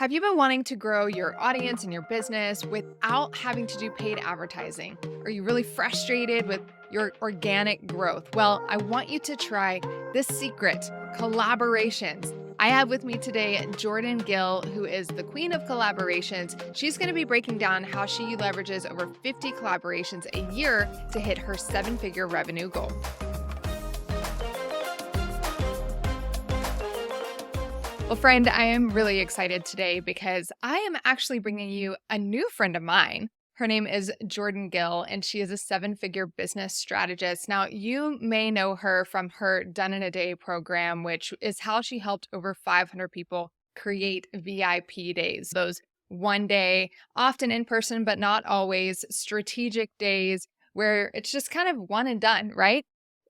Have you been wanting to grow your audience and your business without having to do paid advertising? Are you really frustrated with your organic growth? Well, I want you to try this secret collaborations. I have with me today Jordan Gill, who is the queen of collaborations. She's going to be breaking down how she leverages over 50 collaborations a year to hit her seven-figure revenue goal. Well, friend, I am really excited today because I am actually bringing you a new friend of mine. Her name is Jordan Gill, and she is a seven-figure business strategist. Now, you may know her from her Done in a Day program, which is how she helped over 500 people create VIP days. Those one day, often in person, but not always, strategic days where it's just kind of one and done, right?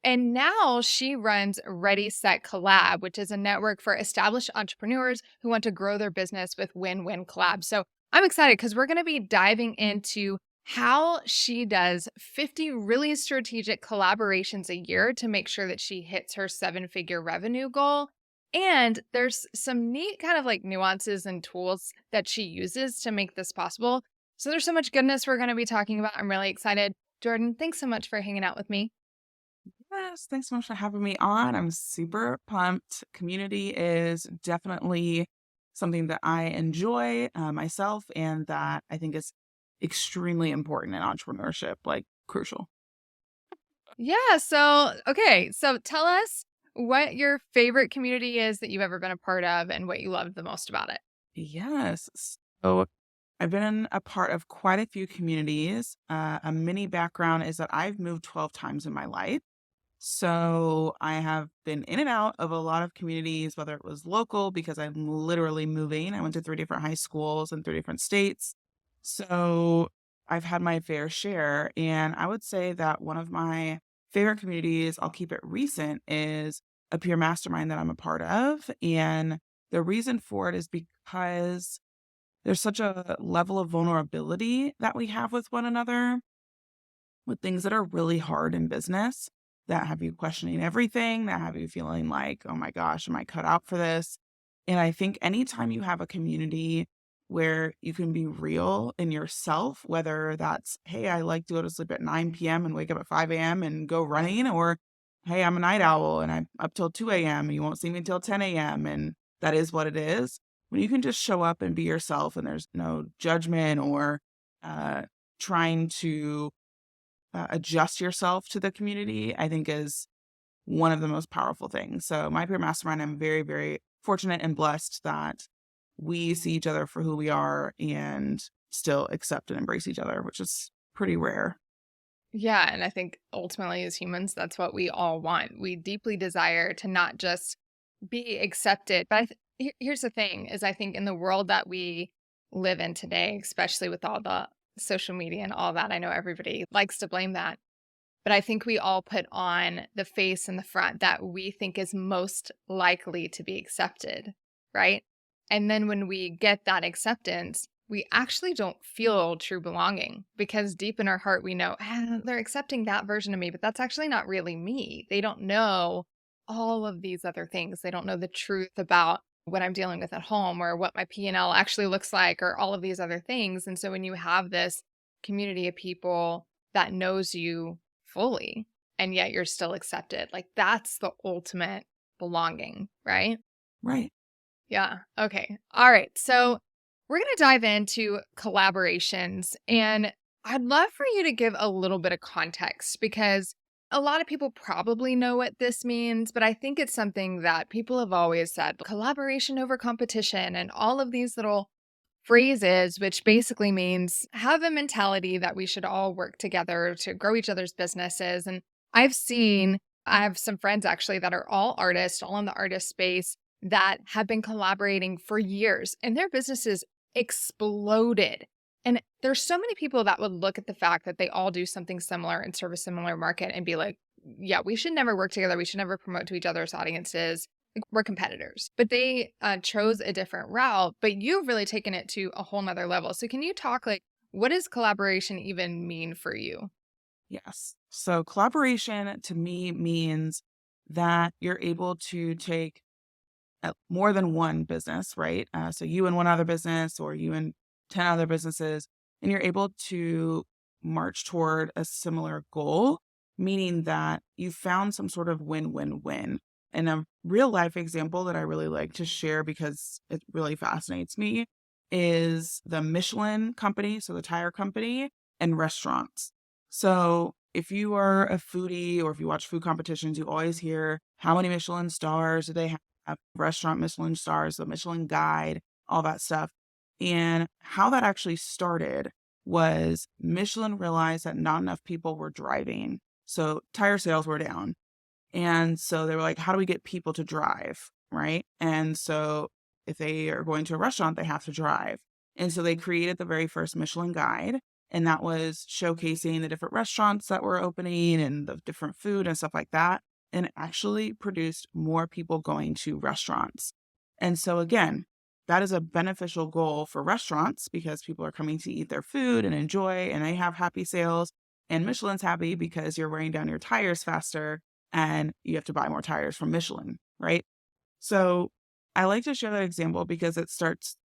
And now she runs Ready, Set, Collab, which is a network for established entrepreneurs who want to grow their business with win-win collabs. So I'm excited because we're going to be diving into how she does 50 really strategic collaborations a year to make sure that she hits her seven-figure revenue goal. And there's some neat kind of like nuances and tools that she uses to make this possible. So there's so much goodness we're going to be talking about. I'm really excited. Jordan, thanks so much for hanging out with me. Yes, thanks so much for having me on. I'm super pumped. Community is definitely something that I enjoy myself and that I think is extremely important in entrepreneurship, like crucial. Yeah. So tell us what your favorite community is that you've ever been a part of and what you love the most about it. Yes. So I've been a part of quite a few communities. A mini background is that I've moved 12 times in my life. So I have been in and out of a lot of communities, whether it was local, because I'm literally moving. I went to three different high schools in three different states. So I've had my fair share. And I would say that one of my favorite communities, I'll keep it recent, is a peer mastermind that I'm a part of. And the reason for it is because there's such a level of vulnerability that we have with one another with things that are really hard in business that have you questioning everything, that have you feeling like, oh my gosh, am I cut out for this? And I think anytime you have a community where you can be real in yourself, whether that's, hey, I like to go to sleep at 9 p.m. and wake up at 5 a.m. and go running, or hey, I'm a night owl and I'm up till 2 a.m. and you won't see me until 10 a.m. And that is what it is. When you can just show up and be yourself and there's no judgment or uh, trying to adjust yourself to the community, I think is one of the most powerful things. So my peer mastermind, I'm very, very fortunate and blessed that we see each other for who we are and still accept and embrace each other, which is pretty rare. Yeah. And I think ultimately, as humans, that's what we all want. We deeply desire to not just be accepted. But here's the thing is I think in the world that we live in today, especially with all the social media and all that, I know everybody likes to blame that. But I think we all put on the face and the front that we think is most likely to be accepted, right? And then when we get that acceptance, we actually don't feel true belonging because deep in our heart, we know they're accepting that version of me, but that's actually not really me. They don't know all of these other things. They don't know the truth about what I'm dealing with at home or what my P&L actually looks like or all of these other things. And so when you have this community of people that knows you fully and yet you're still accepted, like that's the ultimate belonging, right? Right. Yeah. Okay. All right. So we're going to dive into collaborations. And I'd love for you to give a little bit of context because a lot of people probably know what this means, but I think it's something that people have always said collaboration over competition and all of these little phrases, which basically means have a mentality that we should all work together to grow each other's businesses. And I have some friends actually that are all artists, all in the artist space that have been collaborating for years and their businesses exploded. And there's so many people that would look at the fact that they all do something similar and serve a similar market and be like, yeah, we should never work together. We should never promote to each other's audiences. We're competitors. But they chose a different route. But you've really taken it to a whole nother level. So can you talk like, what does collaboration even mean for you? Yes. So collaboration to me means that you're able to take more than one business, right? So you and one other business, or you and 10 other businesses, and you're able to march toward a similar goal, meaning that you found some sort of win-win-win. And a real life example that I really like to share because it really fascinates me is the Michelin company, so the tire company, and restaurants. So if you are a foodie or if you watch food competitions, you always hear how many Michelin stars do they have, restaurant Michelin stars, the Michelin guide, all that stuff. And how that actually started was Michelin realized that not enough people were driving. So tire sales were down. And so they were like, how do we get people to drive? Right. And so if they are going to a restaurant, they have to drive. And so they created the very first Michelin guide. And that was showcasing the different restaurants that were opening and the different food and stuff like that. And it actually produced more people going to restaurants. And so again, that is a beneficial goal for restaurants because people are coming to eat their food and enjoy, and they have happy sales. And Michelin's happy because you're wearing down your tires faster and you have to buy more tires from Michelin, right? So I like to share that example because it starts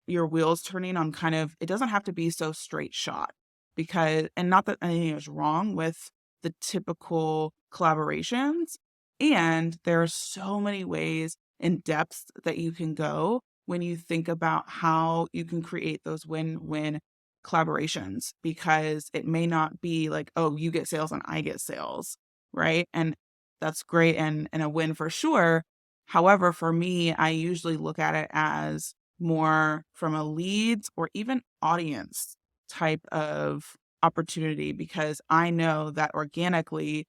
your wheels turning on kind of, it doesn't have to be so straight shot because, and not that anything is wrong with the typical collaborations. And there are so many ways and depths that you can go when you think about how you can create those win-win collaborations, because it may not be like, oh, you get sales and I get sales, right? And that's great and a win for sure. However, for me, I usually look at it as more from a leads or even audience type of opportunity, because I know that organically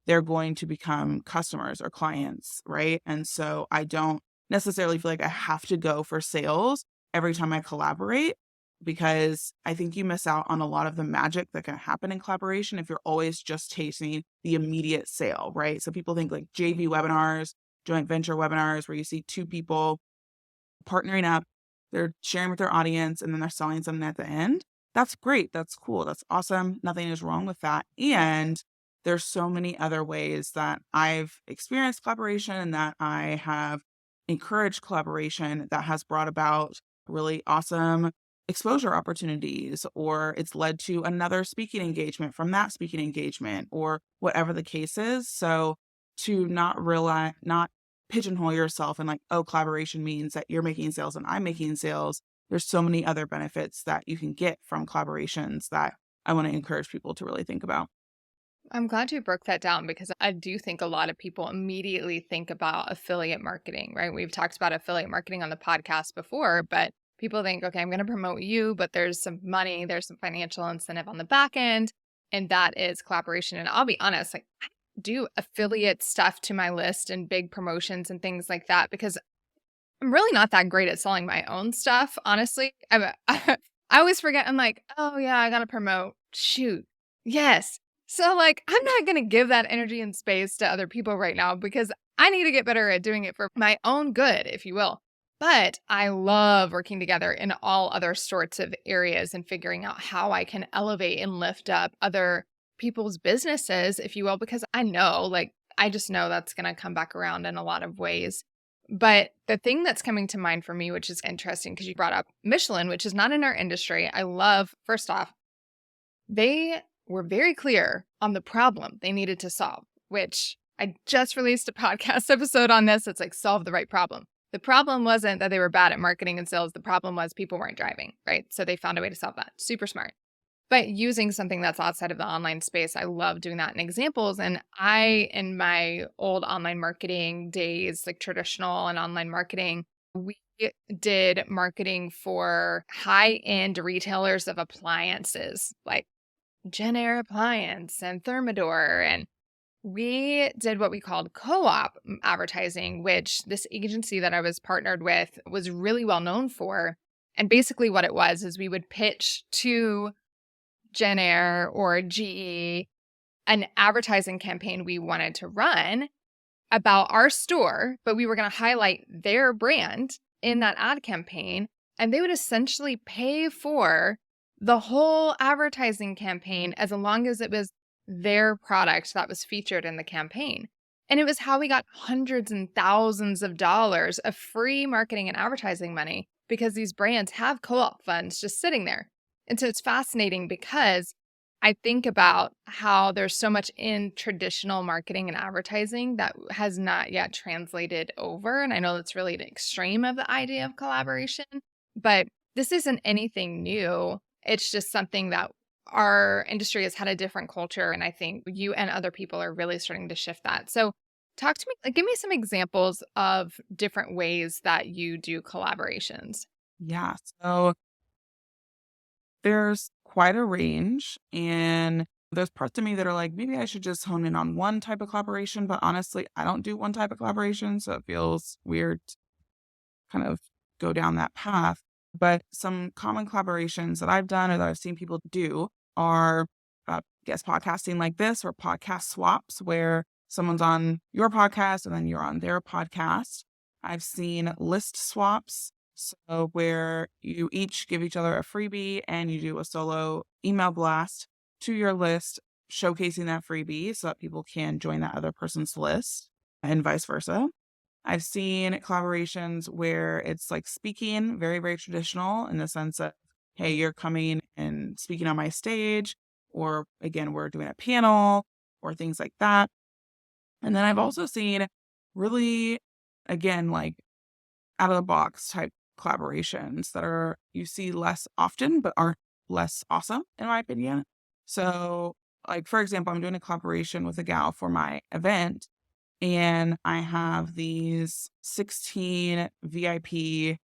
they're going to become customers or clients, right? And so I don't necessarily feel like I have to go for sales every time I collaborate, because I think you miss out on a lot of the magic that can happen in collaboration if you're always just chasing the immediate sale, right? So people think like JV webinars, joint venture webinars, where you see two people partnering up, they're sharing with their audience, and then they're selling something at the end. That's great. That's cool. That's awesome. Nothing is wrong with that. And there's so many other ways that I've experienced collaboration and that I have encouraged collaboration that has brought about really awesome exposure opportunities, or it's led to another speaking engagement from that speaking engagement, or whatever the case is. So to not pigeonhole yourself and like, oh, collaboration means that you're making sales and I'm making sales. There's so many other benefits that you can get from collaborations that I want to encourage people to really think about. I'm glad you broke that down because I do think a lot of people immediately think about affiliate marketing, right? We've talked about affiliate marketing on the podcast before, but people think, okay, I'm going to promote you, but there's some money, there's some financial incentive on the back end, and that is collaboration. And I'll be honest, like I do affiliate stuff to my list and big promotions and things like that because I'm really not that great at selling my own stuff, honestly. I always forget. I'm like, oh yeah, I got to promote. Shoot. Yes. So like, I'm not going to give that energy and space to other people right now because I need to get better at doing it for my own good, if you will. But I love working together in all other sorts of areas and figuring out how I can elevate and lift up other people's businesses, if you will, because I know, like, I just know that's going to come back around in a lot of ways. But the thing that's coming to mind for me, which is interesting because you brought up Michelin, which is not in our industry. I love, first off, they were very clear on the problem they needed to solve, which I just released a podcast episode on this. It's like solve the right problem. The problem wasn't that they were bad at marketing and sales. The problem was people weren't driving, right? So they found a way to solve that. Super smart. But using something that's outside of the online space, I love doing that in examples. And in my old online marketing days, like traditional and online marketing, we did marketing for high-end retailers of appliances, like Genair Appliance and Thermador. And we did what we called co-op advertising, which this agency that I was partnered with was really well known for. And basically what it was is we would pitch to Genair or GE an advertising campaign we wanted to run about our store, but we were going to highlight their brand in that ad campaign. And they would essentially pay for the whole advertising campaign as long as it was their product that was featured in the campaign. And it was how we got hundreds and thousands of dollars of free marketing and advertising money because these brands have co-op funds just sitting there. And so it's fascinating because I think about how there's so much in traditional marketing and advertising that has not yet translated over. And I know that's really the extreme of the idea of collaboration, but this isn't anything new. It's just something that our industry has had a different culture. And I think you and other people are really starting to shift that. So, talk to me, like, give me some examples of different ways that you do collaborations. Yeah. So there's quite a range. And there's parts of me that are like, maybe I should just hone in on one type of collaboration. But honestly, I don't do one type of collaboration. So it feels weird to kind of go down that path. But some common collaborations that I've done or that I've seen people do are guest podcasting like this, or podcast swaps where someone's on your podcast and then you're on their podcast. I've seen list swaps. So where you each give each other a freebie and you do a solo email blast to your list, showcasing that freebie so that people can join that other person's list and vice versa. I've seen collaborations where it's like speaking, very, very traditional in the sense of, hey, you're coming and speaking on my stage, or again, we're doing a panel or things like that. And then I've also seen really, again, like out of the box type collaborations that are you see less often, but are less awesome, in my opinion. So, like, for example, I'm doing a collaboration with a gal for my event, and I have these 16 VIP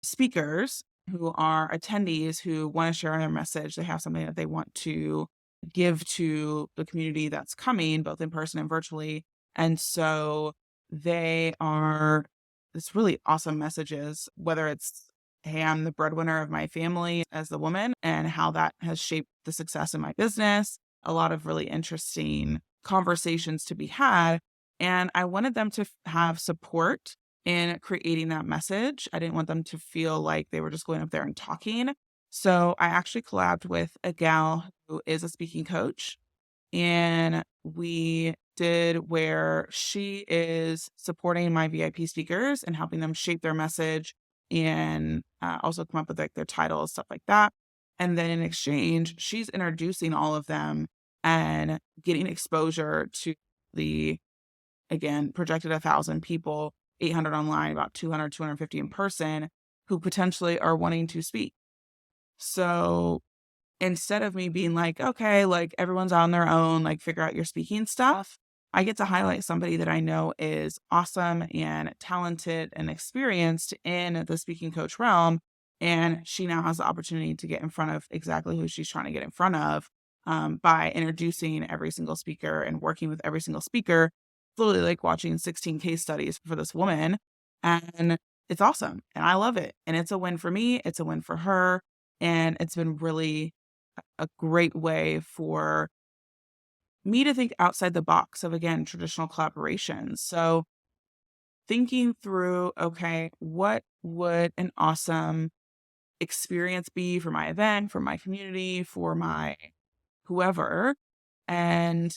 speakers who are attendees who want to share their message. They have something that they want to give to the community that's coming, both in person and virtually. And so they are this really awesome messages, whether it's, hey, I'm the breadwinner of my family as the woman, and how that has shaped the success in my business. A lot of really interesting conversations to be had. And I wanted them to have support in creating that message. I didn't want them to feel like they were just going up there and talking. So I actually collabed with a gal who is a speaking coach. And we did where she is supporting my VIP speakers and helping them shape their message and also come up with like their titles, stuff like that. And then in exchange, she's introducing all of them and getting exposure to the, again, projected 1,000 people, 800 online, about 200, 250 in person, who potentially are wanting to speak. So instead of me being like, okay, like everyone's on their own, like figure out your speaking stuff, I get to highlight somebody that I know is awesome and talented and experienced in the speaking coach realm. And she now has the opportunity to get in front of exactly who she's trying to get in front of, by introducing every single speaker and working with every single speaker. It's literally like watching 16 case studies for this woman. And it's awesome. And I love it. And it's a win for me. It's a win for her. And it's been really a great way for me to think outside the box of, again, traditional collaborations. So thinking through, okay, what would an awesome experience be for my event, for my community, for my whoever, and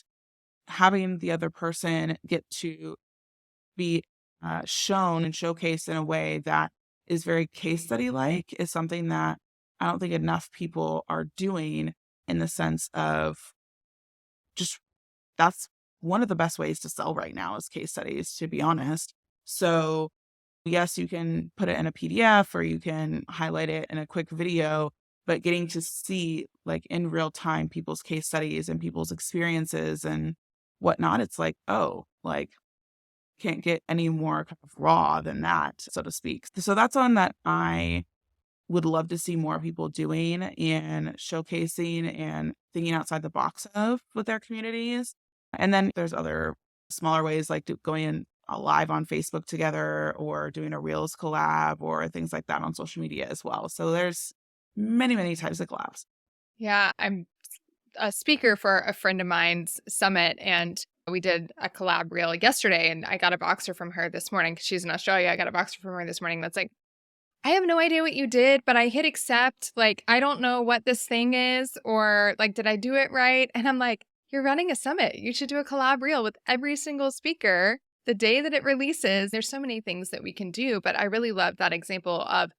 having the other person get to be shown and showcased in a way that is very case study like is something that I don't think enough people are doing, in the sense of just that's one of the best ways to sell right now is case studies, to be honest. So yes, you can put it in a PDF or you can highlight it in a quick video, but getting to see like in real time people's case studies and people's experiences and whatnot, it's like, oh, like can't get any more kind of raw than that, so to speak. So that's one that I would love to see more people doing and showcasing and thinking outside the box of with their communities. And then there's other smaller ways like going in live on Facebook together or doing a Reels collab or things like that on social media as well. So there's many, many types of collabs. Yeah, I'm a speaker for a friend of mine's summit, and we did a collab reel yesterday, and I got a boxer from her this morning because she's in Australia. I got a boxer from her this morning that's like, I have no idea what you did, but I hit accept. Like, I don't know what this thing is, or like, did I do it right? And I'm like, You're running a summit. You should do a collab reel with every single speaker the day that it releases. There's so many things that we can do, but I really love that example of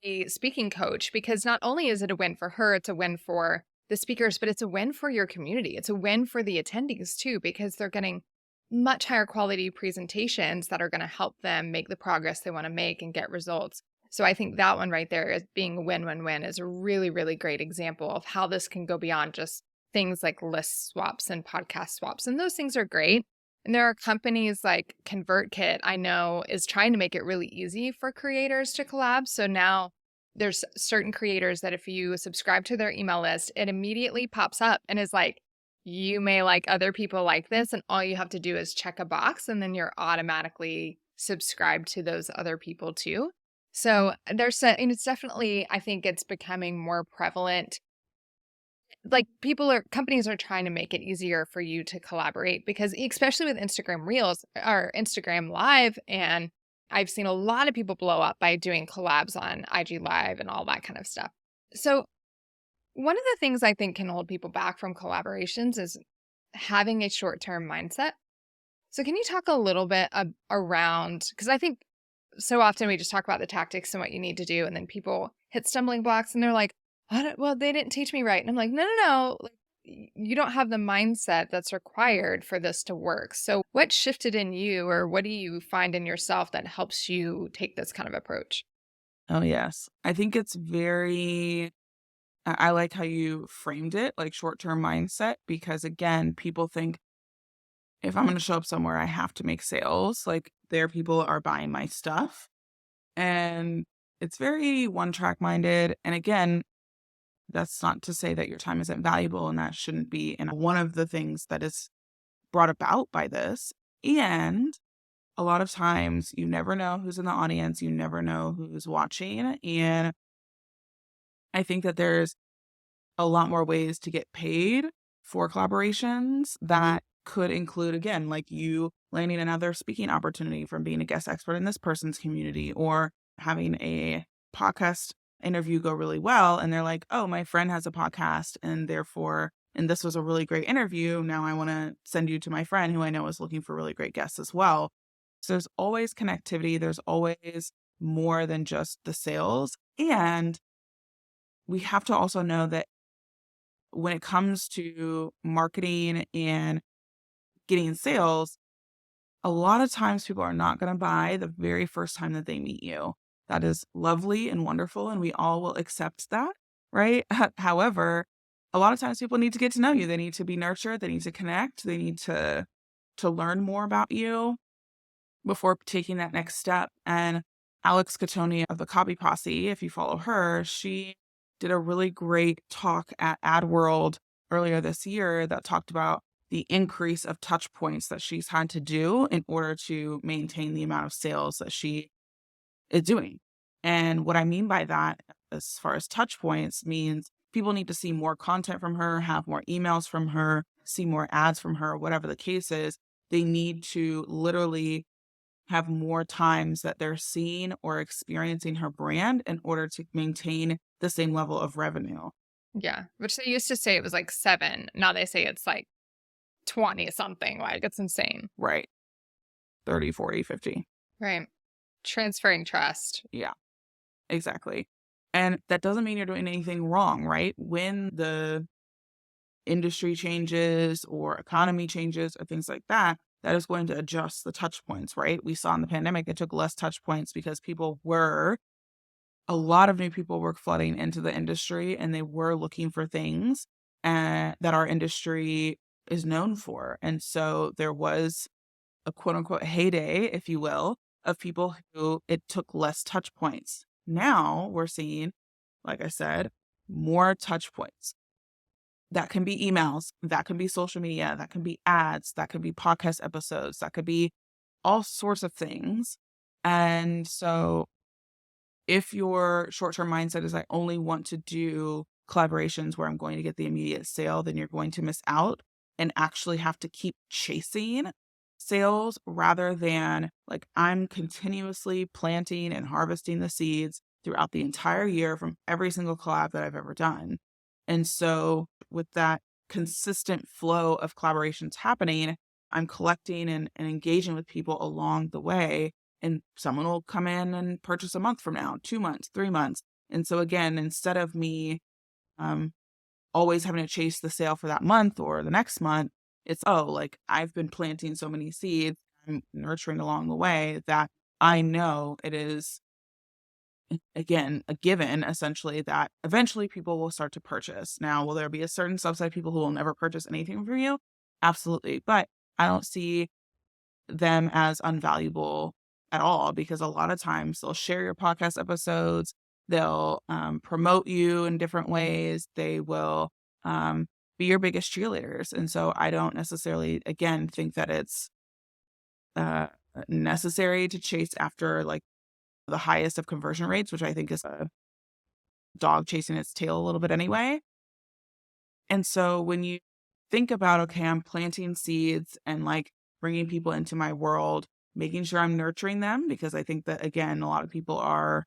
a speaking coach because not only is it a win for her, it's a win for the speakers, but it's a win for your community. It's a win for the attendees too, because they're getting much higher quality presentations that are going to help them make the progress they want to make and get results. So I think that one right there as being a win-win-win is a really, really great example of how this can go beyond just things like list swaps and podcast swaps. And those things are great. And there are companies like ConvertKit, I know, is trying to make it really easy for creators to collab. So now there's certain creators that if you subscribe to their email list, it immediately pops up and is like, you may like other people like this. And all you have to do is check a box and then you're automatically subscribed to those other people too. So and it's definitely, I think it's becoming more prevalent. Like companies are trying to make it easier for you to collaborate because especially with Instagram Reels or Instagram Live, and I've seen a lot of people blow up by doing collabs on IG Live and all that kind of stuff. So one of the things I think can hold people back from collaborations is having a short-term mindset. So can you talk a little bit around, because I think so often we just talk about the tactics and what you need to do, and then people hit stumbling blocks and they're like, well, they didn't teach me right. And I'm like, no. Like, you don't have the mindset that's required for this to work. So what shifted in you, or what do you find in yourself that helps you take this kind of approach? Oh, yes. I think it's I like how you framed it, like short-term mindset, because again, people think if I'm going to show up somewhere, I have to make sales. Like there, people are buying my stuff. And it's very one-track minded. And again, that's not to say that your time isn't valuable and that shouldn't be. And one of the things that is brought about by this, and a lot of times you never know who's in the audience, you never know who's watching. And I think that there's a lot more ways to get paid for collaborations that could include, again, like you landing another speaking opportunity from being a guest expert in this person's community, or having a podcast interview go really well. And they're like, oh, my friend has a podcast and this was a really great interview. Now I want to send you to my friend who I know is looking for really great guests as well. So there's always connectivity. There's always more than just the sales. And we have to also know that when it comes to marketing and getting sales, a lot of times people are not going to buy the very first time that they meet you. That is lovely and wonderful, and we all will accept that, right? However, a lot of times people need to get to know you. They need to be nurtured. They need to connect. They need to learn more about you before taking that next step. And Alex Catoni of the Copy Posse, if you follow her, she did a really great talk at AdWorld earlier this year that talked about the increase of touch points that she's had to do in order to maintain the amount of sales that she is doing. And what I mean by that, as far as touch points, means people need to see more content from her, have more emails from her, see more ads from her, whatever the case is. They need to literally have more times that they're seeing or experiencing her brand in order to maintain the same level of revenue. Yeah, which they used to say it was like 7. Now they say it's like 20 something. Like it's insane. Right. 30, 40, 50. Right. Transferring trust. Yeah, exactly. And that doesn't mean you're doing anything wrong, right? When the industry changes or economy changes or things like that, that is going to adjust the touch points, right? We saw in the pandemic, it took less touch points because a lot of new people were flooding into the industry and they were looking for things that our industry is known for. And so there was a quote unquote heyday, if you will, of people who it took less touch points. Now we're seeing, like I said, more touch points. That can be emails, that can be social media, that can be ads, that could be podcast episodes, that could be all sorts of things. And so if your short-term mindset is I only want to do collaborations where I'm going to get the immediate sale, then you're going to miss out and actually have to keep chasing sales rather than like I'm continuously planting and harvesting the seeds throughout the entire year from every single collab that I've ever done. And so with that consistent flow of collaborations happening, I'm collecting and engaging with people along the way. And someone will come in and purchase a month from now, 2 months, 3 months. And so again, instead of me um, always having to chase the sale for that month or the next month, it's, oh, like I've been planting so many seeds, I'm nurturing along the way that I know it is, again, a given essentially that eventually people will start to purchase. Now, will there be a certain subset of people who will never purchase anything from you? Absolutely. But I don't see them as unvaluable at all because a lot of times they'll share your podcast episodes, they'll promote you in different ways, they will be your biggest cheerleaders. And so I don't necessarily, again, think that it's uh, necessary to chase after like the highest of conversion rates, which I think is a dog chasing its tail a little bit anyway. And so when you think about, okay, I'm planting seeds and like bringing people into my world, making sure I'm nurturing them, because I think that, again, a lot of people are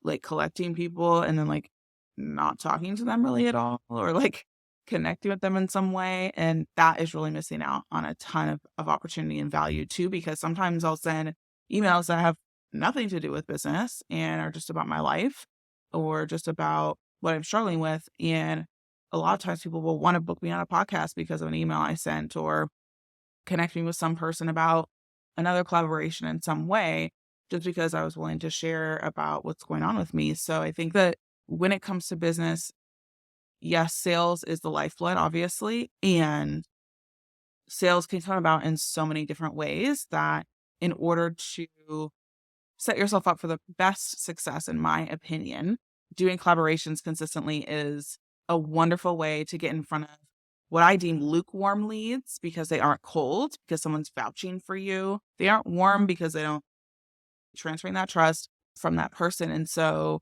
like collecting people and then like not talking to them really at all or like connecting with them in some way. And that is really missing out on a ton of opportunity and value too, because sometimes I'll send emails that have nothing to do with business and are just about my life or just about what I'm struggling with. And a lot of times people will want to book me on a podcast because of an email I sent or connect me with some person about another collaboration in some way, just because I was willing to share about what's going on with me. So I think that when it comes to business, yes, sales is the lifeblood, obviously, and sales can come about in so many different ways that in order to set yourself up for the best success, in my opinion, doing collaborations consistently is a wonderful way to get in front of what I deem lukewarm leads because they aren't cold, because someone's vouching for you. They aren't warm because they don't transferring that trust from that person. And so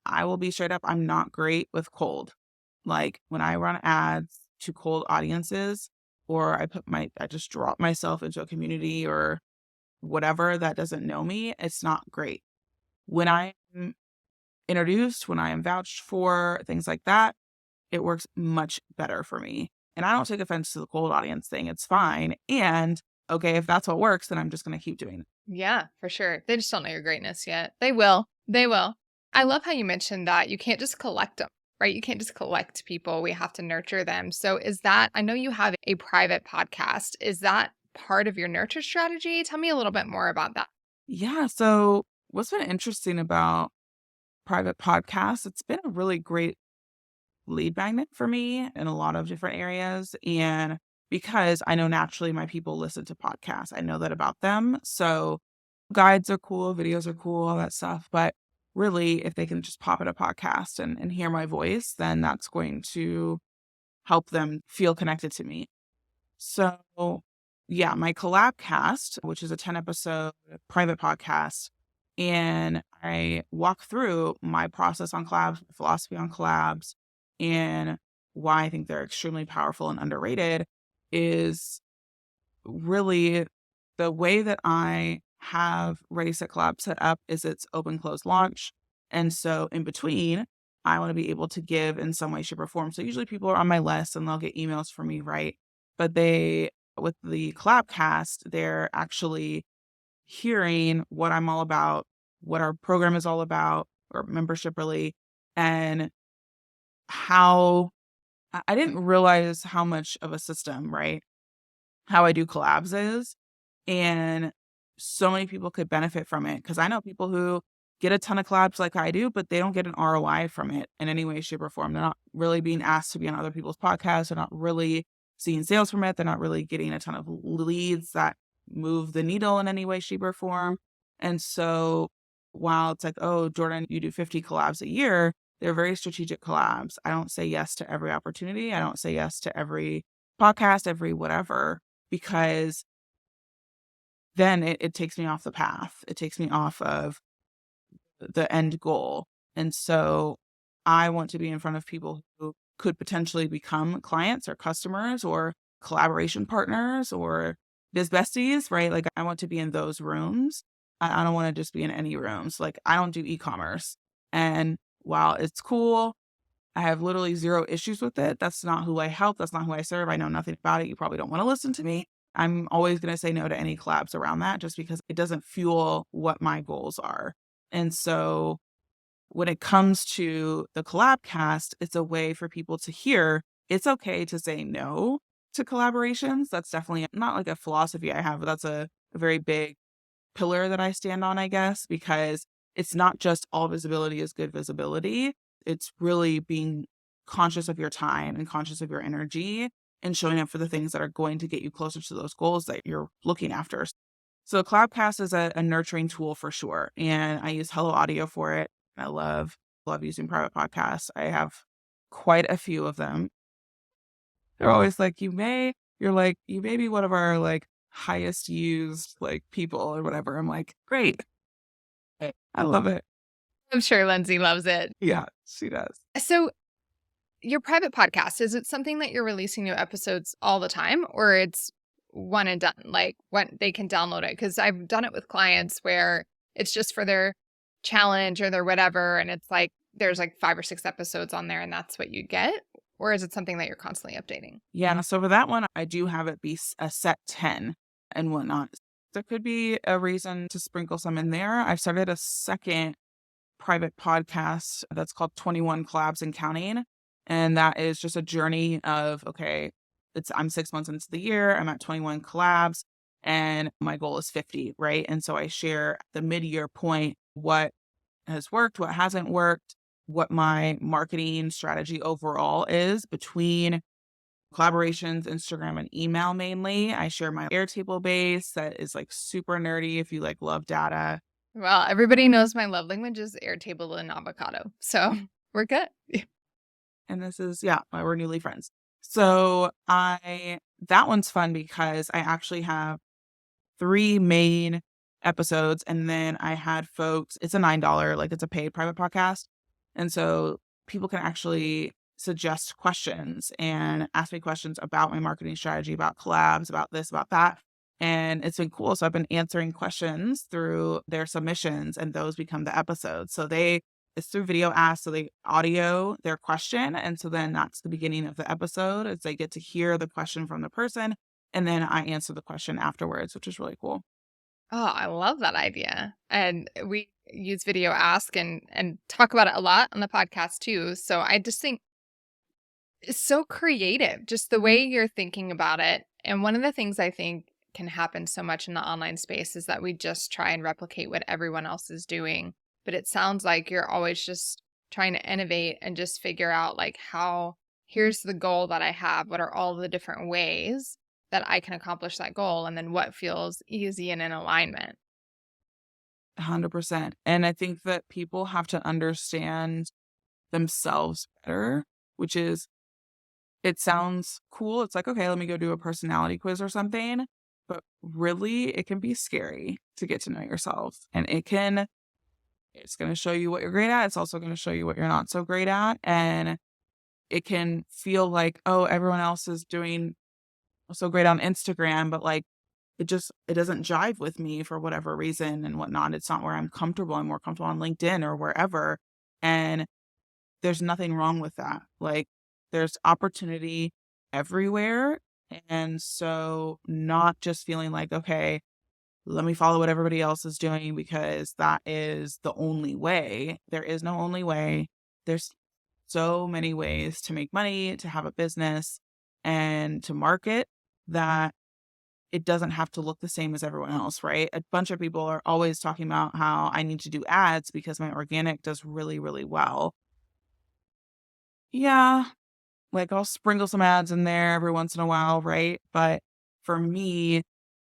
I will be straight up, I'm not great with cold. Like when I run ads to cold audiences, or I just drop myself into a community or whatever that doesn't know me, it's not great. When I'm introduced, when I am vouched for, things like that, it works much better for me. And I don't take offense to the cold audience thing. It's fine. And okay, if that's what works, then I'm just going to keep doing it. Yeah, for sure. They just don't know your greatness yet. They will. They will. I love how you mentioned that you can't just collect them, right? You can't just collect people. We have to nurture them. So is that, I know you have a private podcast. Is that part of your nurture strategy? Tell me a little bit more about that. Yeah. So what's been interesting about private podcasts, it's been a really great lead magnet for me in a lot of different areas. And because I know naturally my people listen to podcasts, I know that about them. So guides are cool, videos are cool, all that stuff. But really, if they can just pop in a podcast and hear my voice, then that's going to help them feel connected to me. So, yeah, my collab cast, which is a 10 episode private podcast, and I walk through my process on collabs, philosophy on collabs, and why I think they're extremely powerful and underrated is really the way that I have Ready Set Collab set up is it's open close launch. And so in between, I want to be able to give in some way, shape, or form. So usually people are on my list and they'll get emails from me, right? But with the collab cast, they're actually hearing what I'm all about, what our program is all about, or membership really, and how I didn't realize how much of a system, right? How I do collabs is. And so many people could benefit from it because I know people who get a ton of collabs like I do, but they don't get an ROI from it in any way, shape, or form. They're not really being asked to be on other people's podcasts. They're not really seeing sales from it. They're not really getting a ton of leads that move the needle in any way, shape, or form. And so while it's like, oh, Jordan, you do 50 collabs a year, they're very strategic collabs. I don't say yes to every opportunity. I don't say yes to every podcast, every whatever, because then it takes me off the path. It takes me off of the end goal. And so I want to be in front of people who could potentially become clients or customers or collaboration partners or biz besties, right? Like I want to be in those rooms. I don't want to just be in any rooms. Like I don't do e-commerce. And while it's cool, I have literally zero issues with it. That's not who I help. That's not who I serve. I know nothing about it. You probably don't want to listen to me. I'm always going to say no to any collabs around that just because it doesn't fuel what my goals are. And so when it comes to the collab cast, it's a way for people to hear it's okay to say no to collaborations. That's definitely not like a philosophy I have, but that's a very big pillar that I stand on, I guess, because it's not just all visibility is good visibility. It's really being conscious of your time and conscious of your energy and showing up for the things that are going to get you closer to those goals that you're looking after. So Cloudcast is a nurturing tool for sure. And I use Hello Audio for it. I love using private podcasts. I have quite a few of them. They're always like, you may be one of our like highest used like people or whatever. I'm like, great. I love it. I'm sure Lindsay loves it. Yeah, she does. So, your private podcast, is it something that you're releasing new episodes all the time, or it's one and done, like when they can download it? Because I've done it with clients where it's just for their challenge or their whatever, and it's like there's like 5 or 6 episodes on there, and that's what you get. Or is it something that you're constantly updating? Yeah, so for that one, I do have it be a set 10 and whatnot. There could be a reason to sprinkle some in there. I've started a second private podcast that's called 21 Collabs and Counting. And that is just a journey of, okay, I'm 6 months into the year, I'm at 21 collabs, and my goal is 50, right? And so I share the mid-year point what has worked, what hasn't worked, what my marketing strategy overall is between collaborations, Instagram, and email mainly. I share my Airtable base that is like super nerdy if you like love data. Well, everybody knows my love language is Airtable and avocado. So we're good. And this is, yeah, why we're newly friends. So that one's fun because I actually have 3 main episodes, and then I had folks, it's a $9, like it's a paid private podcast. And so people can actually suggest questions and ask me questions about my marketing strategy, about collabs, about this, about that. And it's been cool. So I've been answering questions through their submissions, and those become the episodes. It's through video ask, so they audio their question. And so then that's the beginning of the episode as they get to hear the question from the person. And then I answer the question afterwards, which is really cool. Oh, I love that idea. And we use video ask and talk about it a lot on the podcast too. So I just think it's so creative, just the way you're thinking about it. And one of the things I think can happen so much in the online space is that we just try and replicate what everyone else is doing. But it sounds like you're always just trying to innovate and just figure out like here's the goal that I have. What are all the different ways that I can accomplish that goal? And then what feels easy and in alignment? 100%. And I think that people have to understand themselves better, which is, it sounds cool. It's like, okay, let me go do a personality quiz or something. But really, it can be scary to get to know yourself. And it's going to show you what you're great at. It's also going to show you what you're not so great at. And it can feel like, oh, everyone else is doing so great on Instagram, but like, it doesn't jive with me for whatever reason and whatnot. It's not where I'm comfortable. I'm more comfortable on LinkedIn or wherever. And there's nothing wrong with that. Like, there's opportunity everywhere. And so not just feeling like, okay, let me follow what everybody else is doing because that is the only way. There is no only way. There's so many ways to make money, to have a business, and to market that it doesn't have to look the same as everyone else, right? A bunch of people are always talking about how I need to do ads because my organic does really, really well. Yeah, like I'll sprinkle some ads in there every once in a while, right? But for me,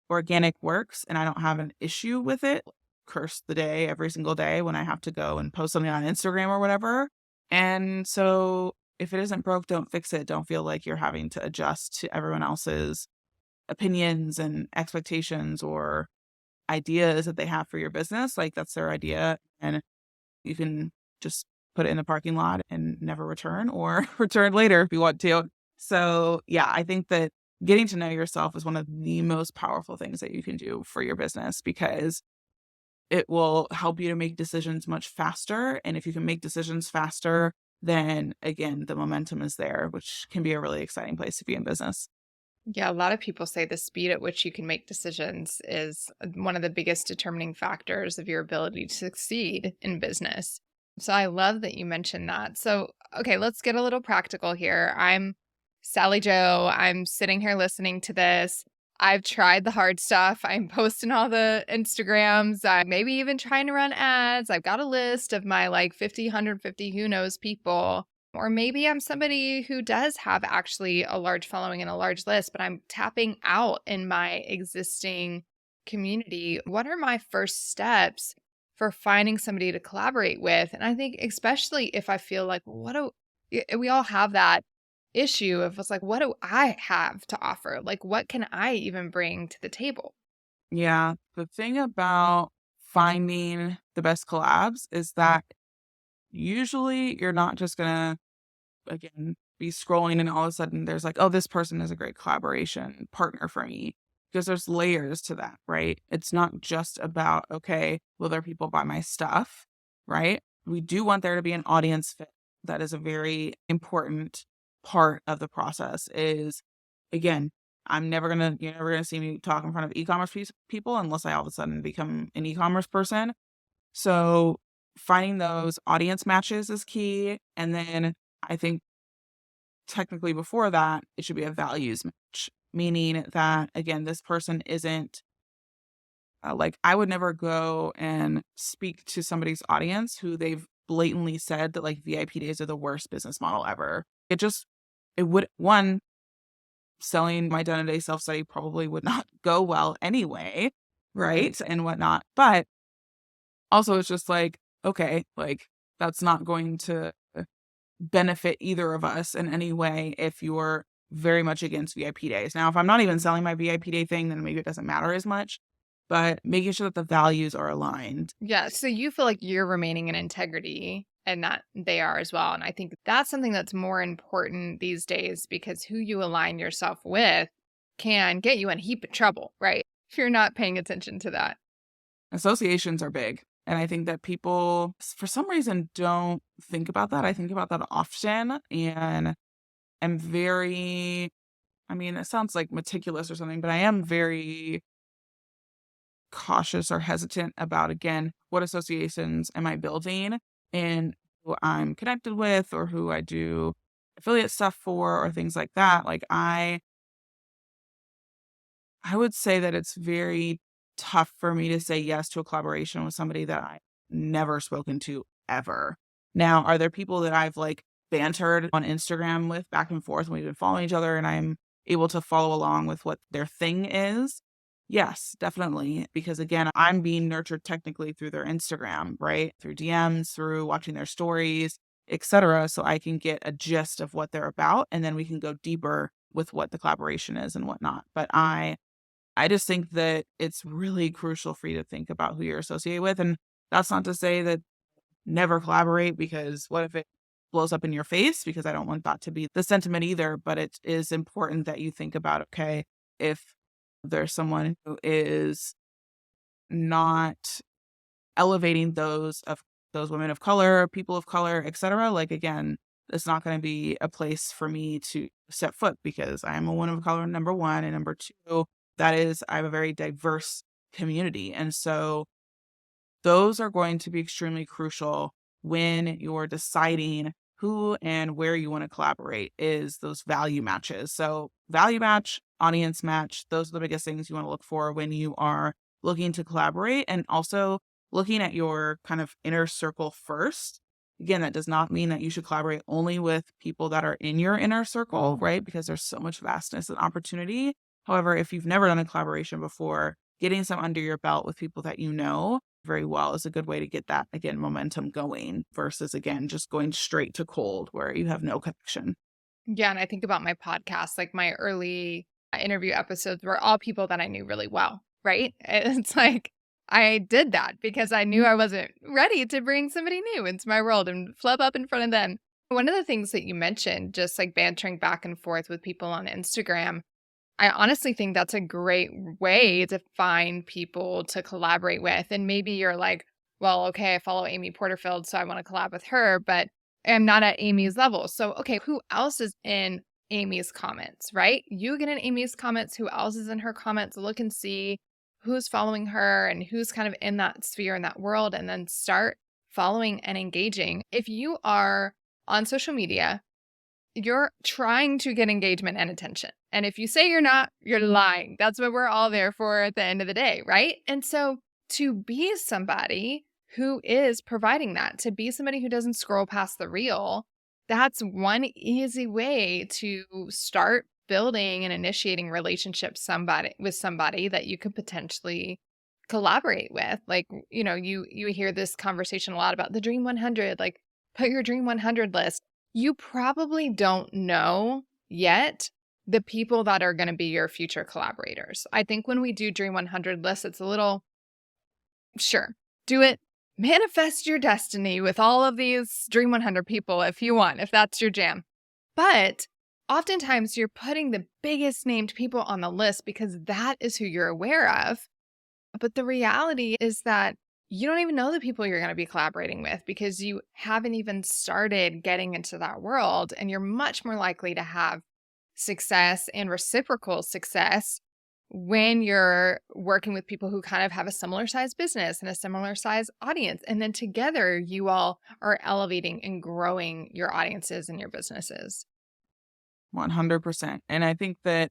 organic works and I don't have an issue with it. Curse the day every single day when I have to go and post something on Instagram or whatever. And so if it isn't broke, don't fix it. Don't feel like you're having to adjust to everyone else's opinions and expectations or ideas that they have for your business. Like that's their idea. And you can just put it in the parking lot and never return or return later if you want to. So yeah, I think that getting to know yourself is one of the most powerful things that you can do for your business because it will help you to make decisions much faster. And if you can make decisions faster, then again, the momentum is there, which can be a really exciting place to be in business. Yeah, a lot of people say the speed at which you can make decisions is one of the biggest determining factors of your ability to succeed in business. So I love that you mentioned that. So, okay, let's get a little practical here. I'm Sally Joe. I'm sitting here listening to this. I've tried the hard stuff. I'm posting all the Instagrams. I'm maybe even trying to run ads. I've got a list of my like 50, 150, who knows people. Or maybe I'm somebody who does have actually a large following and a large list, but I'm tapping out in my existing community. What are my first steps for finding somebody to collaborate with? And I think, especially if I feel like, well, we all have that issue of it's like, what do I have to offer? Like, what can I even bring to the table? Yeah. The thing about finding the best collabs is that usually you're not just gonna, again, be scrolling and all of a sudden there's like, oh, this person is a great collaboration partner for me. Because there's layers to that, right? It's not just about, okay, will there people buy my stuff, right? We do want there to be an audience fit. That is a very important part of the process is, again, you're never gonna see me talk in front of e-commerce people unless I all of a sudden become an e-commerce person. So finding those audience matches is key. And then I think technically before that, it should be a values match, meaning that, again, this person isn't like, I would never go and speak to somebody's audience who they've blatantly said that like VIP days are the worst business model ever. It would, one, selling my done a day self study probably would not go well anyway, right? And whatnot. But also, it's just like, okay, like, that's not going to benefit either of us in any way if you're very much against VIP days. Now, if I'm not even selling my VIP day thing, then maybe it doesn't matter as much, but making sure that the values are aligned. Yeah. So you feel like you're remaining in integrity and that they are as well. And I think that's something that's more important these days because who you align yourself with can get you in a heap of trouble, right? If you're not paying attention to that. Associations are big. And I think that people, for some reason, don't think about that. I think about that often and am very, I mean, it sounds like meticulous or something, but I am very cautious or hesitant about, again, what associations am I building and who I'm connected with or who I do affiliate stuff for or things like that. Like I would say that it's very tough for me to say yes to a collaboration with somebody that I've never spoken to ever. Now, are there people that I've like bantered on Instagram with back and forth and we've been following each other and I'm able to follow along with what their thing is? Yes, definitely. Because again, I'm being nurtured technically through their Instagram, right? Through DMs, through watching their stories, etc. So I can get a gist of what they're about and then we can go deeper with what the collaboration is and whatnot. But I just think that it's really crucial for you to think about who you're associated with. And that's not to say that never collaborate because what if it blows up in your face? Because I don't want that to be the sentiment either. But it is important that you think about, okay, if there's someone who is not elevating those women of color, people of color, etc. Like again, it's not going to be a place for me to set foot because I am a woman of color, number one, and number two, that is, I have a very diverse community. And so those are going to be extremely crucial when you're deciding who and where you want to collaborate is those value matches. So value match, audience match, those are the biggest things you want to look for when you are looking to collaborate and also looking at your kind of inner circle first. Again, that does not mean that you should collaborate only with people that are in your inner circle, right? Because there's so much vastness and opportunity. However, if you've never done a collaboration before, getting some under your belt with people that you know very well is a good way to get that, again, momentum going versus, again, just going straight to cold where you have no connection. Yeah. And I think about my podcast, like my early interview episodes were all people that I knew really well, right? It's like I did that because I knew I wasn't ready to bring somebody new into my world and flub up in front of them. One of the things that you mentioned, just like bantering back and forth with people on Instagram, I honestly think that's a great way to find people to collaborate with. And maybe you're like, well, okay, I follow Amy Porterfield, so I want to collab with her. But am not at Amy's level. So, okay, who else is in Amy's comments, right? You get in Amy's comments, who else is in her comments, look and see who's following her and who's kind of in that sphere, in that world, and then start following and engaging. If you are on social media, you're trying to get engagement and attention. And if you say you're not, you're lying. That's what we're all there for at the end of the day, right? And so to be somebody who is providing that, to be somebody who doesn't scroll past the reel, that's one easy way to start building and initiating relationships with somebody that you could potentially collaborate with. Like, you hear this conversation a lot about the Dream 100, like put your Dream 100 list. You probably don't know yet the people that are going to be your future collaborators. I think when we do Dream 100 lists, it's a little, sure, do it. Manifest your destiny with all of these Dream 100 people if you want, if that's your jam. But oftentimes you're putting the biggest named people on the list because that is who you're aware of. But the reality is that you don't even know the people you're going to be collaborating with because you haven't even started getting into that world. And you're much more likely to have success and reciprocal success when you're working with people who kind of have a similar size business and a similar size audience. And then together you all are elevating and growing your audiences and your businesses. 100%. And I think that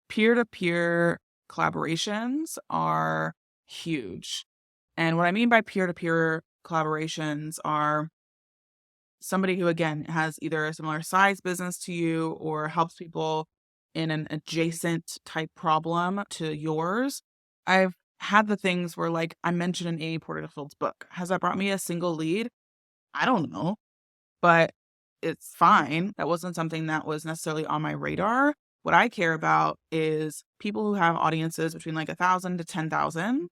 peer-to-peer collaborations are huge. And what I mean by peer-to-peer collaborations are somebody who, again, has either a similar size business to you or helps people in an adjacent type problem to yours. I've had the things where, like, I mentioned in Amy Porterfield's book. Has that brought me a single lead? I don't know, but it's fine. That wasn't something that was necessarily on my radar. What I care about is people who have audiences between like 1,000 to 10,000.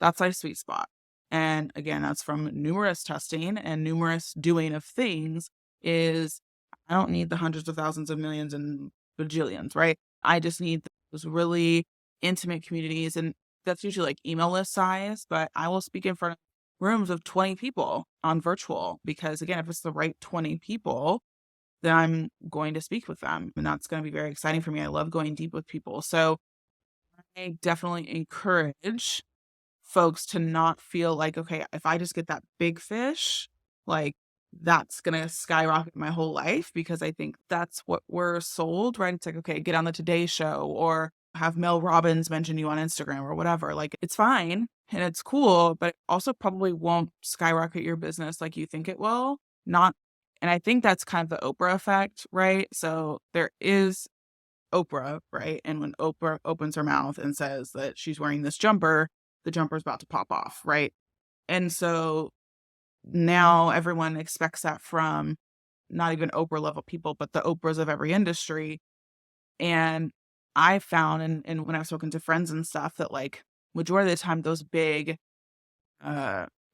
That's my sweet spot. And again, that's from numerous testing and numerous doing of things is I don't need the hundreds of thousands of millions and bajillions, right? I just need those really intimate communities. And that's usually like email list size, but I will speak in front of rooms of 20 people on virtual because again, if it's the right 20 people, then I'm going to speak with them. And that's going to be very exciting for me. I love going deep with people. So I definitely encourage folks to not feel like, okay, if I just get that big fish, like that's going to skyrocket my whole life because I think that's what we're sold, right? It's like, okay, get on the Today Show or have Mel Robbins mention you on Instagram or whatever. Like it's fine and it's cool, but it also probably won't skyrocket your business like you think it will. Not, and I think that's kind of the Oprah effect, right? So there is Oprah, right? And when Oprah opens her mouth and says that she's wearing this jumper, the jumper's about to pop off, right? And so now everyone expects that from not even Oprah level people, but the Oprahs of every industry. And I found, and when I've spoken to friends and stuff, that like majority of the time, those big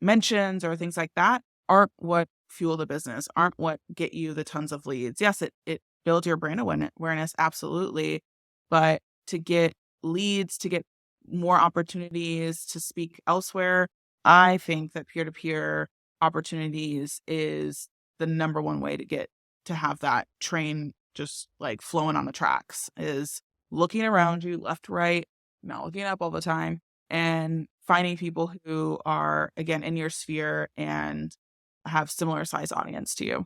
mentions or things like that aren't what fuel the business, aren't what get you the tons of leads. Yes, it builds your brand awareness, absolutely. But to get leads, to get more opportunities to speak elsewhere, I think that peer-to-peer opportunities is the number one way to have that train just like flowing on the tracks is looking around you left, right, not looking up all the time and finding people who are again in your sphere and have similar size audience to you.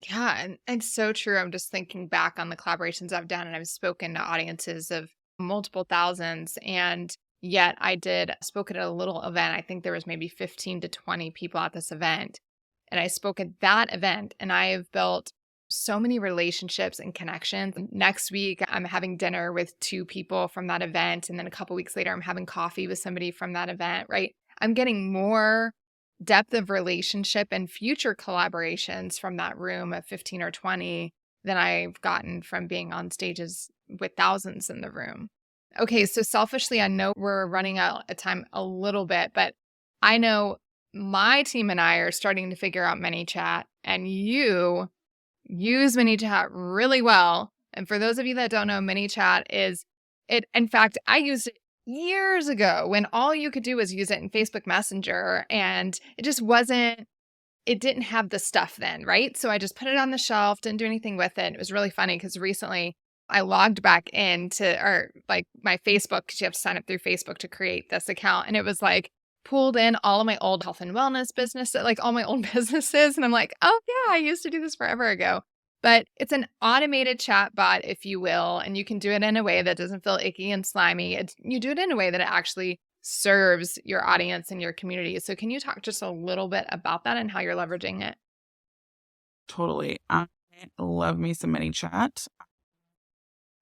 Yeah, and so true. I'm just thinking back on the collaborations I've done, and I've spoken to audiences of multiple thousands, and yet I spoke at a little event. I think there was maybe 15 to 20 people at this event, and I spoke at that event, and I have built so many relationships and connections. Next week, I'm having dinner with 2 people from that event, and then a couple weeks later, I'm having coffee with somebody from that event, right? I'm getting more depth of relationship and future collaborations from that room of 15 or 20 than I've gotten from being on stages with thousands in the room. Okay, so selfishly, I know we're running out of time a little bit, but I know my team and I are starting to figure out ManyChat, and you use ManyChat really well. And for those of you that don't know, ManyChat is it. In fact, I used it years ago when all you could do was use it in Facebook Messenger, and it just wasn't it didn't have the stuff then, right? So I just put it on the shelf, didn't do anything with it. It was really funny because recently I logged back into or like my Facebook because you have to sign up through Facebook to create this account. And it was like pulled in all of my old health and wellness business, like all my old businesses. And I'm like, oh yeah, I used to do this forever ago. But it's an automated chat bot, if you will, and you can do it in a way that doesn't feel icky and slimy. You do it in a way that it actually serves your audience and your community. So can you talk just a little bit about that and how you're leveraging it? Totally. I love me some ManyChat.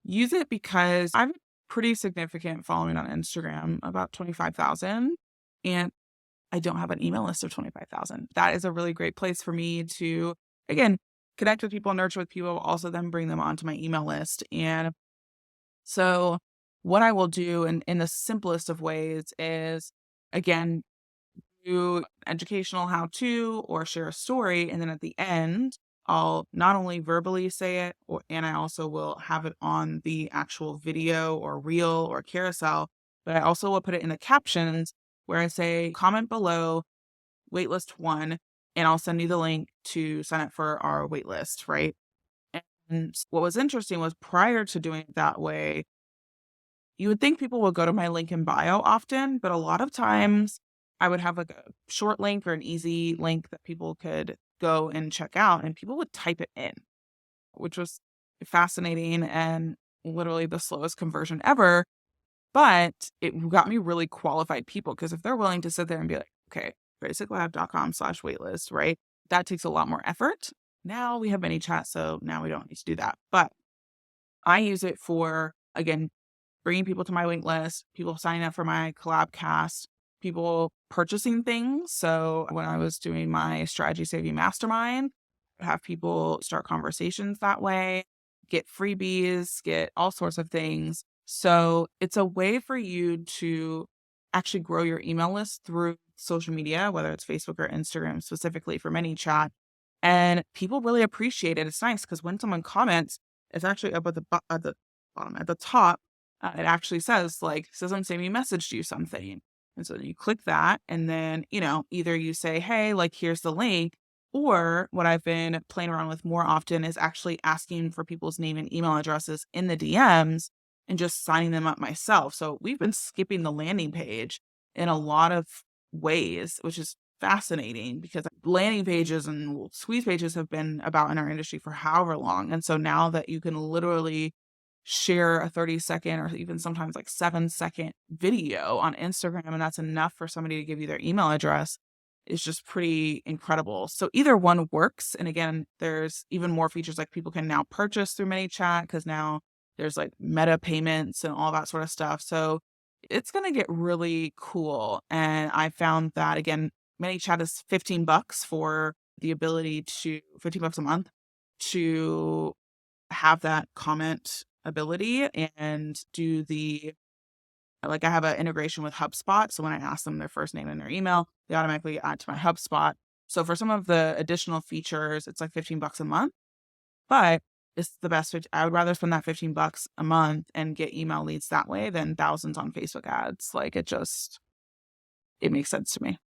Use it because I have a pretty significant following on Instagram, about 25,000, and I don't have an email list of 25,000. That is a really great place for me to, again, connect with people, nurture with people, also then bring them onto my email list. And so what I will do in the simplest of ways is, again, do educational how to or share a story. And then at the end, I'll not only verbally say it, and I also will have it on the actual video or reel or carousel, but I also will put it in the captions where I say, comment below, waitlist one, and I'll send you the link to sign up for our waitlist, right? And what was interesting was prior to doing it that way, you would think people will go to my link in bio often, but a lot of times I would have like a short link or an easy link that people could go and check out, and people would type it in, which was fascinating and literally the slowest conversion ever. But it got me really qualified people because if they're willing to sit there and be like, okay, basiclab.com/waitlist, right? That takes a lot more effort. Now we have ManyChat, so now we don't need to do that. But I use it for, again, bringing people to my wait list, people signing up for my collab cast, people purchasing things. So when I was doing my strategy saving mastermind, have people start conversations that way, get freebies, get all sorts of things. So it's a way for you to actually grow your email list through social media, whether it's Facebook or Instagram, specifically for ManyChat. And people really appreciate it. It's nice because when someone comments, it's actually up at at the bottom, at the top. It actually says like, I'm saying we messaged you something. And so you click that and then, either you say, hey, like, here's the link. Or what I've been playing around with more often is actually asking for people's name and email addresses in the DMs and just signing them up myself. So we've been skipping the landing page in a lot of ways, which is fascinating because landing pages and squeeze pages have been about in our industry for however long. And so now that you can literally share a 30-second or even sometimes like 7-second video on Instagram, and that's enough for somebody to give you their email address, is just pretty incredible. So either one works. And again, there's even more features like people can now purchase through ManyChat because now there's like meta payments and all that sort of stuff. So it's going to get really cool. And I found that, again, ManyChat is $15 for the ability to, $15 a month to have that comment ability and do I have an integration with HubSpot. So when I ask them their first name and their email, they automatically add to my HubSpot. So for some of the additional features, it's like $15 a month, but it's the best. I would rather spend that $15 a month and get email leads that way than thousands on Facebook ads. Like it makes sense to me.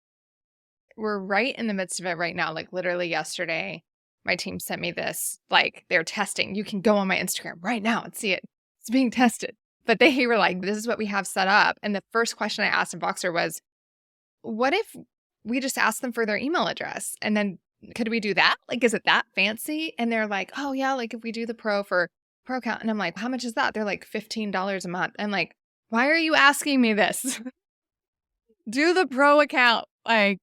We're right in the midst of it right now. Like literally yesterday, my team sent me this, like they're testing. You can go on my Instagram right now and see it. It's being tested. But they were like, this is what we have set up. And the first question I asked in Boxer was, what if we just ask them for their email address? And then could we do that? Like, is it that fancy? And they're like, oh yeah, like if we do the pro account. And I'm like, how much is that? They're like $15 a month. I'm like, why are you asking me this? Do the pro account. Like,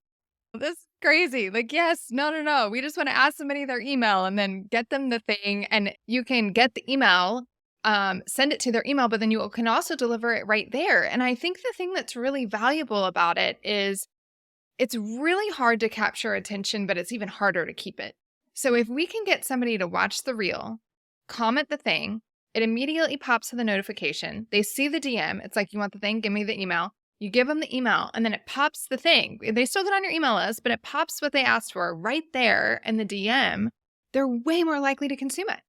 this is crazy. Like, yes, no. We just want to ask somebody their email and then get them the thing. And you can get the email, send it to their email, but then you can also deliver it right there. And I think the thing that's really valuable about it is it's really hard to capture attention, but it's even harder to keep it. So if we can get somebody to watch the reel, comment the thing, it immediately pops to the notification. They see the DM. It's like, you want the thing? Give me the email. You give them the email and then it pops the thing. They still get on your email list, but it pops what they asked for right there in the DM. They're way more likely to consume it.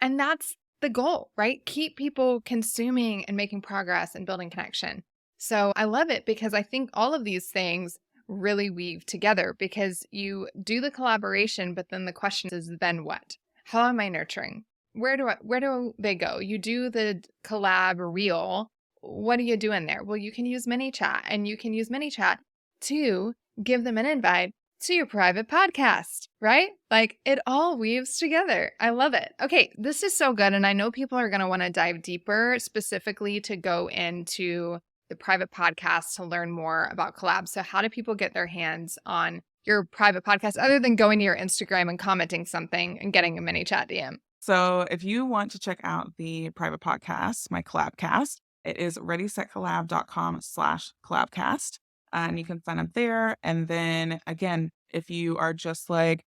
And that's the goal, right? Keep people consuming and making progress and building connection. So I love it because I think all of these things really weave together because you do the collaboration, but then the question is, then what? How am I nurturing? Where do they go? You do the collab reel. What do you do in there? Well, you can use ManyChat, and you can use ManyChat to give them an invite to your private podcast, right? Like it all weaves together. I love it. Okay, this is so good. And I know people are going to want to dive deeper, specifically to go into the private podcast to learn more about Collabs. So how do people get their hands on your private podcast other than going to your Instagram and commenting something and getting a ManyChat DM? So if you want to check out the private podcast, my Collabcast, it is readysetcollab.com/collabcast. And you can sign up there. And then again, if you are just like,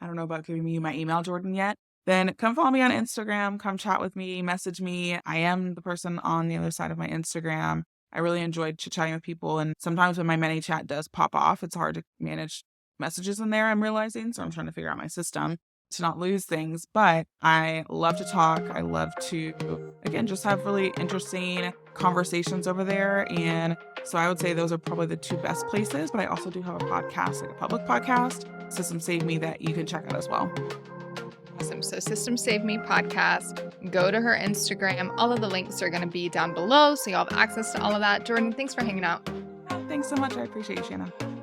I don't know about giving you my email, Jordan, yet, then come follow me on Instagram, come chat with me, message me. I am the person on the other side of my Instagram. I really enjoyed chit-chatting with people. And sometimes when my ManyChat does pop off, it's hard to manage messages in there, I'm realizing. So I'm trying to figure out my system to not lose things. But I love to talk. I love to, again, just have really interesting conversations over there. And so I would say those are probably the two best places. But I also do have a podcast, like a public podcast, System Save Me, that you can check out as well. Awesome. So System Save Me podcast, go to her Instagram. All of the links are going to be down below. So you'll have access to all of that. Jordan, thanks for hanging out. Thanks so much. I appreciate you, Shana.